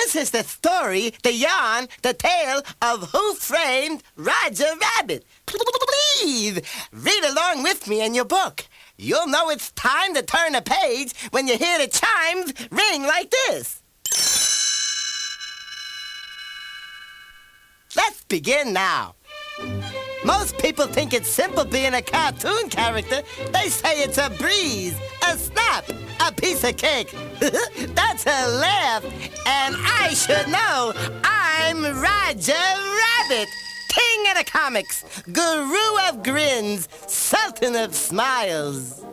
This is the story, the yarn, the tale of Who Framed Roger Rabbit. Please, read along with me in your book. You'll know it's time to turn a page when you hear the chimes ring like this. Let's begin now. Most people think it's simple being a cartoon character. They say it's a breeze, a snap, a piece of cake. That's a laugh. And I should know, I'm Roger Rabbit, king of the comics, guru of grins, sultan of smiles.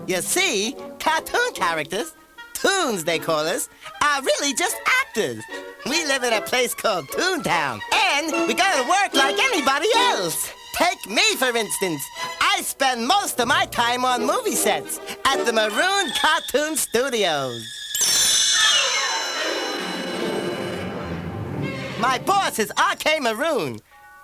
You see, cartoon characters, toons they call us, are really just actors. We live in a place called Toontown, and we gotta work like anybody else. Take me, for instance. I spend most of my time on movie sets at the Maroon Cartoon Studios. My boss is R.K. Maroon.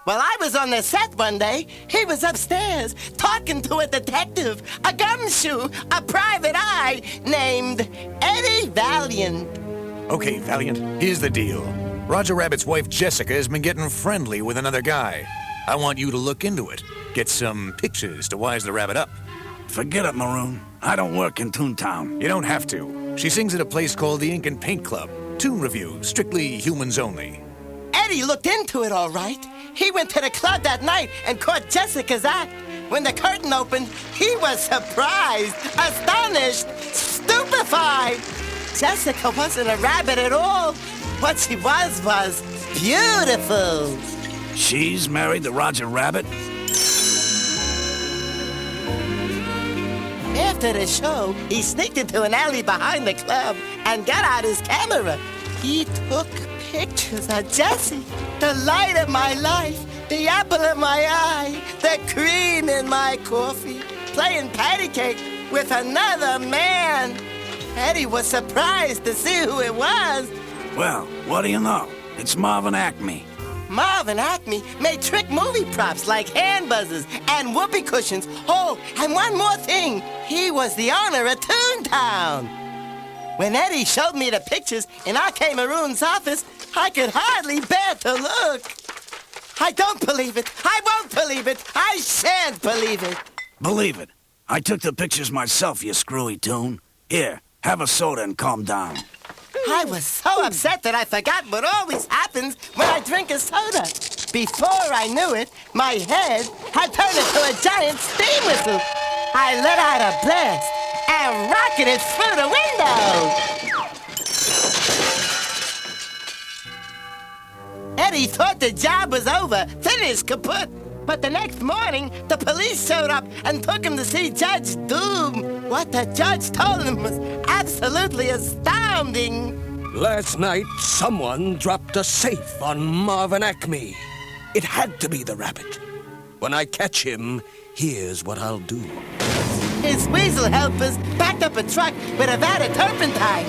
While I was on the set one day, he was upstairs talking to a detective, a gumshoe, a private eye named Eddie Valiant. Okay, Valiant, here's the deal. Roger Rabbit's wife, Jessica, has been getting friendly with another guy. I want you to look into it. Get some pictures to wise the rabbit up. Forget it, Maroon. I don't work in Toontown. You don't have to. She sings at a place called the Ink and Paint Club. Toon reviews, strictly humans only. Eddie looked into it all right. He went to the club that night and caught Jessica's act. When the curtain opened, he was surprised, astonished, stupefied. Jessica wasn't a rabbit at all. What she was beautiful. She's married to Roger Rabbit? After the show, he sneaked into an alley behind the club and got out his camera. He took pictures of Jessie, the light of my life, the apple of my eye, the cream in my coffee, playing patty cake with another man. Eddie was surprised to see who it was. Well, what do you know? It's Marvin Acme. Marvin Acme made trick movie props like hand buzzers and whoopee cushions. Oh, and one more thing. He was the owner of Toontown. When Eddie showed me the pictures in R.K. Maroon's office, I could hardly bear to look. I don't believe it. I won't believe it. I shan't believe it. Believe it. I took the pictures myself, you screwy toon. Here, have a soda and calm down. I was so upset that I forgot what always happens when I drink a soda. Before I knew it, my head had turned into a giant steam whistle. I let out a blast and rocketed through the window. Eddie thought the job was over, finished, kaput. But the next morning, the police showed up and took him to see Judge Doom. What the judge told him was absolutely astounding. Last night, someone dropped a safe on Marvin Acme. It had to be the rabbit. When I catch him, here's what I'll do. His weasel helpers backed up a truck with a vat of turpentine.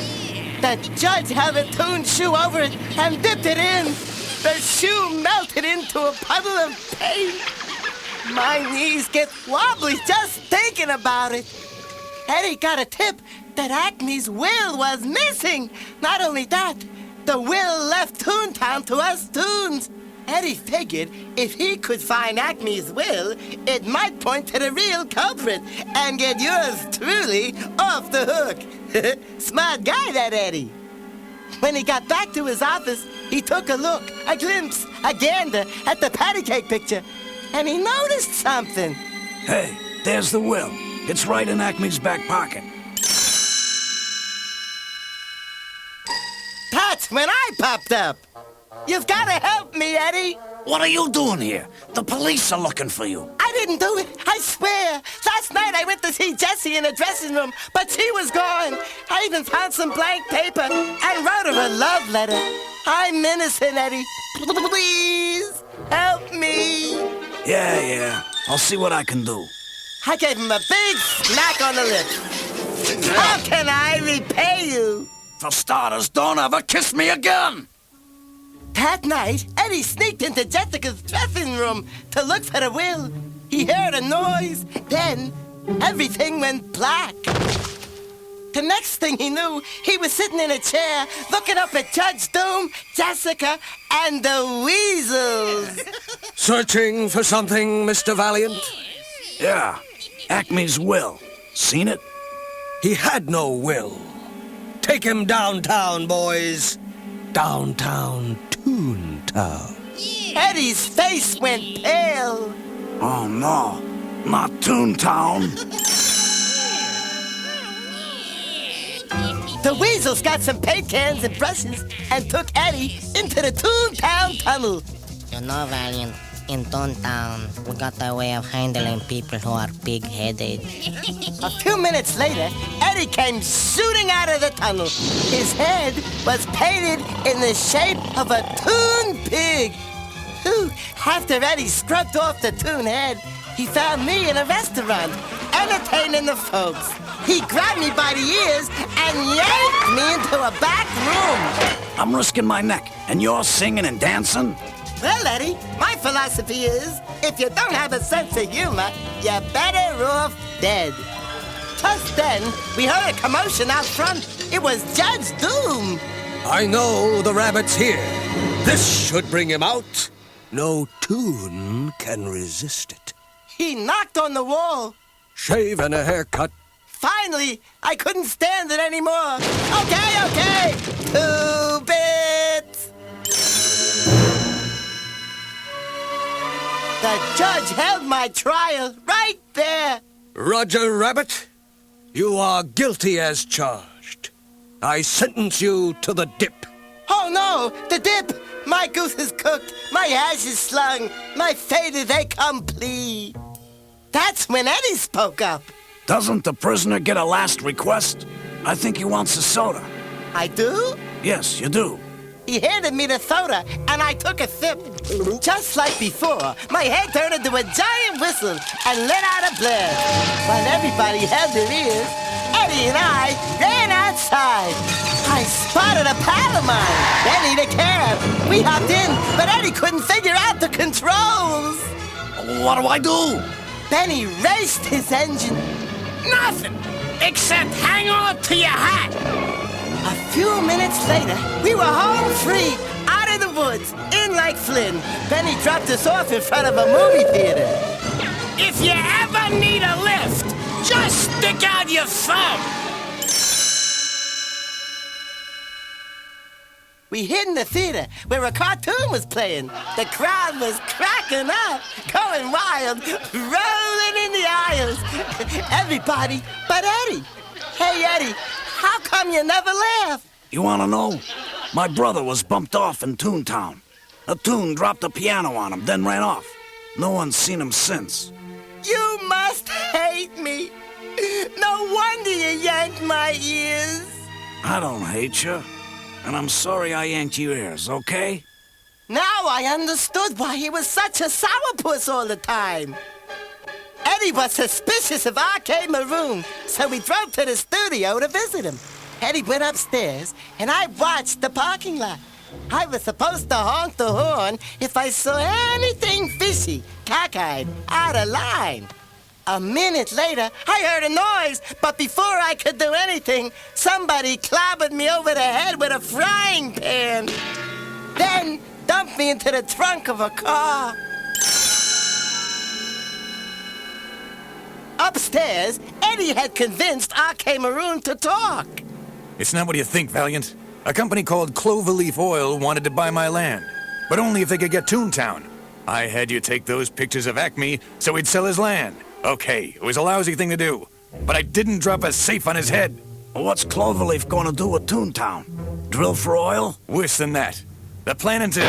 The judge held a toon shoe over it and dipped it in. The shoe melted into a puddle of paint. My knees get wobbly just thinking about it. Eddie got a tip that Acme's will was missing. Not only that, the will left Toontown to us toons. Eddie figured if he could find Acme's will, it might point to the real culprit and get yours truly off the hook. Smart guy, that Eddie. When he got back to his office, he took a look, a glimpse, a gander at the patty cake picture, and he noticed something. Hey, there's the will. It's right in Acme's back pocket. That's when I popped up. You've got to help me, Eddie. What are you doing here? The police are looking for you. I didn't do it, I swear. Last night I went to see Jessie in the dressing room, but she was gone. I even found some blank paper and wrote her a love letter. I'm innocent, Eddie. Please, help me. Yeah. I'll see what I can do. I gave him a big smack on the lips. How can I repay you? For starters, don't ever kiss me again! That night, Eddie sneaked into Jessica's dressing room to look for the will. He heard a noise. Then, everything went black. The next thing he knew, he was sitting in a chair, looking up at Judge Doom, Jessica, and the weasels. Searching for something, Mr. Valiant? Yeah, Acme's will. Seen it? He had no will. Take him downtown, boys. Downtown Toontown. Eddie's face went pale. Oh, no. Not Toontown. The weasels got some paint cans and brushes and took Eddie into the Toontown tunnel. You know, Valiant, in Toontown, we got a way of handling people who are big-headed. A few minutes later, Eddie came shooting out of the tunnel. His head was painted in the shape of a toon pig. Whew. After Eddie scrubbed off the toon head, he found me in a restaurant, entertaining the folks. He grabbed me by the ears and yanked me into a back room. I'm risking my neck, and you're singing and dancing? Well, Eddie, my philosophy is, if you don't have a sense of humor, you're better off dead. Just then, we heard a commotion out front. It was Judge Doom. I know the rabbit's here. This should bring him out. No toon can resist it. He knocked on the wall. Shave and a haircut. Finally, I couldn't stand it anymore. Okay. 2 bits. The judge held my trial right there. Roger Rabbit, you are guilty as charged. I sentence you to the dip. Oh no, the dip. My goose is cooked. My ash is slung. My fate is complete. That's when Eddie spoke up. Doesn't the prisoner get a last request? I think he wants a soda. I do? Yes, you do. He handed me the soda, and I took a sip. Just like before, my head turned into a giant whistle and let out a blast. While everybody held their ears, Eddie and I ran outside. I spotted a pal of mine, Benny the cab. We hopped in, but Eddie couldn't figure out the controls. What do I do? Benny raced his engine. Nothing, except hang on to your hat. A few minutes later, we were home free, out of the woods, in like Flynn. Benny dropped us off in front of a movie theater. If you ever need a lift, just stick out your thumb. We hid in the theater where a cartoon was playing. The crowd was cracking up, going wild, rolling in the aisles. Everybody but Eddie. Hey, Eddie, how come you never laugh? You want to know? My brother was bumped off in Toontown. A toon dropped a piano on him, then ran off. No one's seen him since. You must hate me. No wonder you yanked my ears. I don't hate you. And I'm sorry I yanked your ears, okay? Now I understood why he was such a sourpuss all the time. Eddie was suspicious of Acme Maroon, so we drove to the studio to visit him. Eddie went upstairs, and I watched the parking lot. I was supposed to honk the horn if I saw anything fishy, cockeyed, out of line. A minute later, I heard a noise, but before I could do anything, somebody clobbered me over the head with a frying pan. Then dumped me into the trunk of a car. Upstairs, Eddie had convinced Acme Maroon to talk. It's not what you think, Valiant. A company called Cloverleaf Oil wanted to buy my land, but only if they could get Toontown. I had you take those pictures of Acme so he'd sell his land. Okay, it was a lousy thing to do, but I didn't drop a safe on his head. What's Cloverleaf gonna do with Toontown? Drill for oil? Worse than that. They're planning to...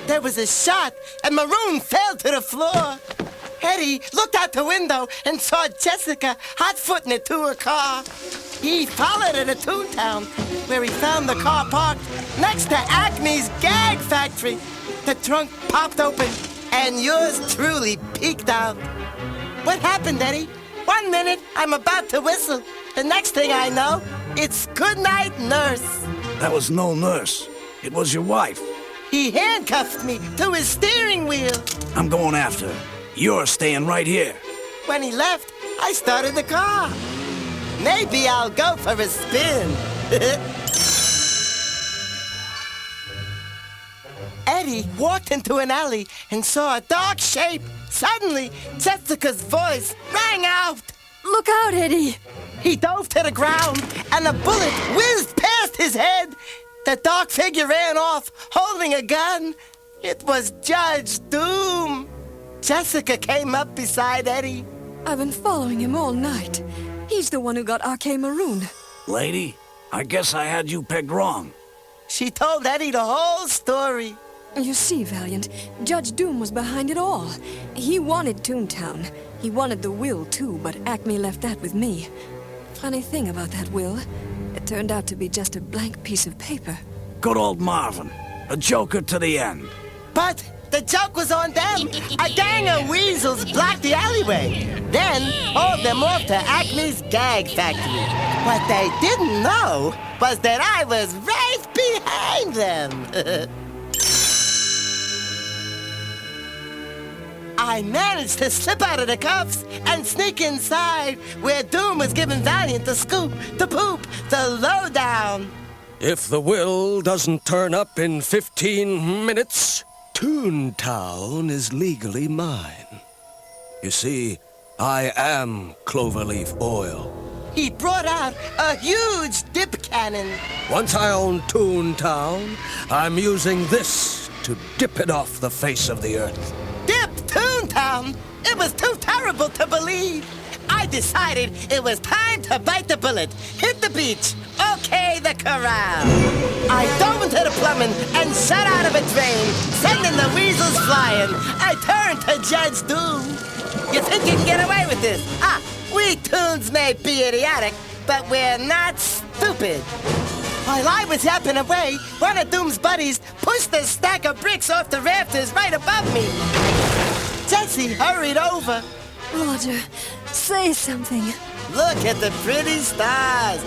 There was a shot, and Maroon fell to the floor. Eddie looked out the window and saw Jessica hot-footing it to her car. He followed her to Toontown, where he found the car parked next to Acme's gag factory. The trunk popped open, and yours truly peeked out. What happened, Eddie? 1 minute, I'm about to whistle. The next thing I know, it's goodnight, nurse. That was no nurse. It was your wife. He handcuffed me to his steering wheel. I'm going after her. You're staying right here. When he left, I started the car. Maybe I'll go for a spin. Eddie walked into an alley and saw a dark shape. Suddenly, Jessica's voice rang out. Look out, Eddie! He dove to the ground, and a bullet whizzed past his head. The dark figure ran off, holding a gun. It was Judge Doom. Jessica came up beside Eddie. I've been following him all night. He's the one who got Acme Maroon. Lady, I guess I had you pegged wrong. She told Eddie the whole story. You see, Valiant, Judge Doom was behind it all. He wanted Toontown. He wanted the will, too, but Acme left that with me. Funny thing about that will, it turned out to be just a blank piece of paper. Good old Marvin. A joker to the end. But the joke was on them. A gang of weasels blocked the alleyway. Then hauled them off to Acme's gag factory. What they didn't know was that I was right behind them. I managed to slip out of the cuffs and sneak inside where Doom was giving Valiant the scoop, the poop, the lowdown. If the will doesn't turn up in 15 minutes, Toontown is legally mine. You see, I am Cloverleaf Oil. He brought out a huge dip cannon. Once I own Toontown, I'm using this to dip it off the face of the earth. Dip Toontown? It was too terrible to believe. I decided it was time to bite the bullet, hit the beach, okay the corral. I dove into the plumbing and shot out of a drain, sending the weasels flying. I turned to Judge Doom. You think you can get away with this? We Toons may be idiotic, but we're not stupid. While I was yapping away, one of Doom's buddies pushed a stack of bricks off the rafters right above me. Jesse hurried over. Roger, say something. Look at the pretty stars.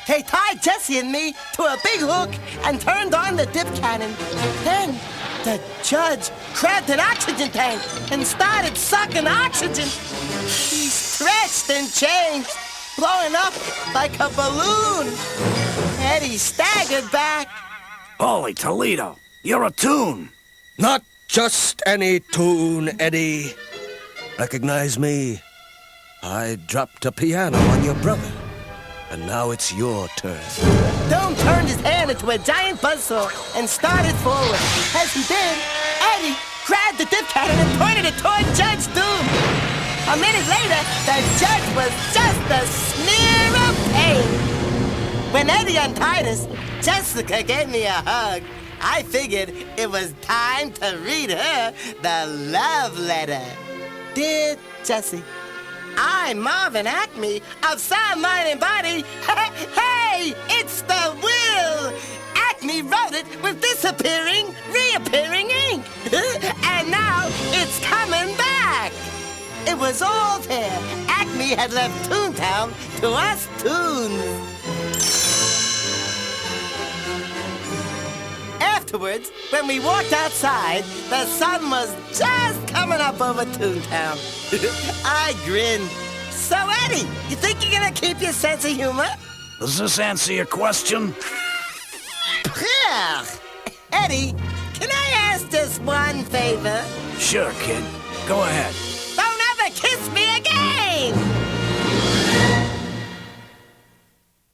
They tied Jesse and me to a big hook and turned on the dip cannon. Then the judge grabbed an oxygen tank and started sucking oxygen. He stretched and changed, blowing up like a balloon. Eddie staggered back. Holy Toledo, you're a toon. Not just any toon, Eddie. Recognize me? I dropped a piano on your brother, and now it's your turn. Doom turned his hand into a giant buzzsaw and started forward. As he did, Eddie grabbed the dip cannon and pointed it toward Judge Doom. A minute later, the judge was just a smear of paint. When Eddie untied us, Jessica gave me a hug. I figured it was time to read her the love letter. Dear Jessie, I'm Marvin Acme of Sound, Mind, and Body. Hey, it's the will! Acme wrote it with disappearing, reappearing ink. And now it's coming back. It was all there. Acme had left Toontown to us Toons. Afterwards, when we walked outside, the sun was just coming up over Toontown. I grinned. So, Eddie, you think you're gonna keep your sense of humor? Does this answer your question? Eddie, can I ask just one favor? Sure, kid. Go ahead.